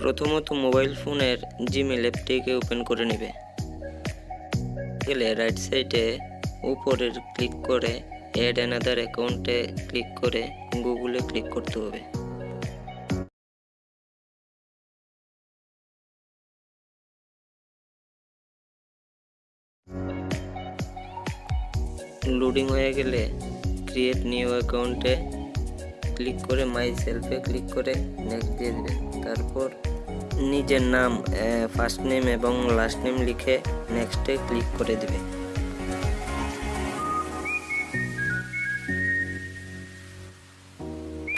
প্রথমত মোবাইল ফোনের Gmail অ্যাপটিকে open করে নেবে। গেলে রাইট সাইডে উপরের ক্লিক করে অ্যাড অ্যানাদার অ্যাকাউন্টে ক্লিক করে গুগলে ক্লিক করতে হবে। লোডিং হয়ে গেলে ক্রিয়েট নিউ অ্যাকাউন্টে ক্লিক করে মাই সেলফে ক্লিক করে নেক্সট দিয়ে দেবেন। তারপর নিজের নাম ফার্স্ট নেম এবং লাস্ট নেম লিখে নেক্সটে ক্লিক করে দেবে।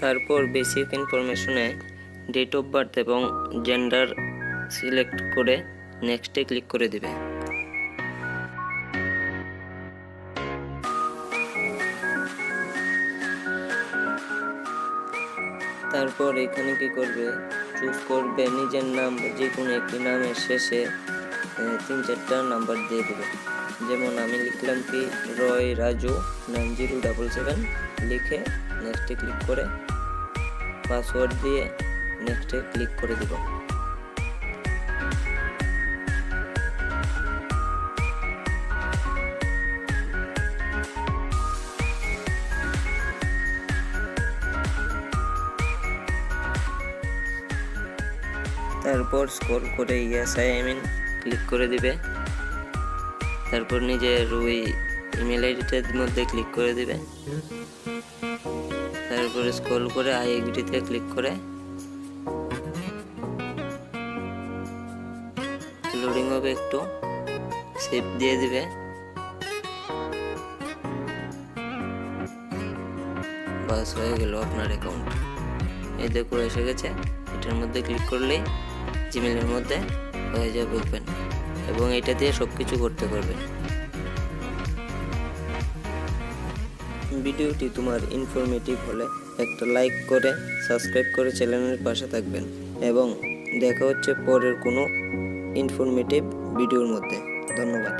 তারপর বেসিক ইনফরমেশনে ডেট অফ বার্থ এবং জেন্ডার সিলেক্ট করে নেক্সটে ক্লিক করে দেবে। তারপর এখানে কি করবে, চুজ করবে নিজের নাম, যে কোনো একটি নামের শেষে 3-4টা নাম্বার দিয়ে দেবে। যেমন আমি লিখলাম কি রয় রাজু 9077 লিখে নেক্সটে ক্লিক করে পাসওয়ার্ড দিয়ে নেক্সটে ক্লিক করে দেব। তারপর স্ক্রল করে ইয়েস আই মিন ক্লিক করে দিবে। তারপর নিজের ওই ইমেল আইডিটার মধ্যে ক্লিক করে দিবে। তারপরে স্ক্রল করে আই এগ্রিতে ক্লিক করে লোডিং হবে, একটু সেভ দিয়ে দিবে। বাস হয়ে গেল আপনার অ্যাকাউন্ট। এই দেখো এসে গেছে। এটার মধ্যে ক্লিক করলেই জিমেলের মধ্যে হয়ে যাবে ওপেন, এবং এটা দিয়ে সব কিছু করতে পারবেন। ভিডিওটি তোমার ইনফরমেটিভ হলে একটা লাইক করে সাবস্ক্রাইব করে চ্যানেলের পাশে থাকবেন, এবং দেখা হচ্ছে পরের কোনো ইনফরমেটিভ ভিডিওর মধ্যে। ধন্যবাদ।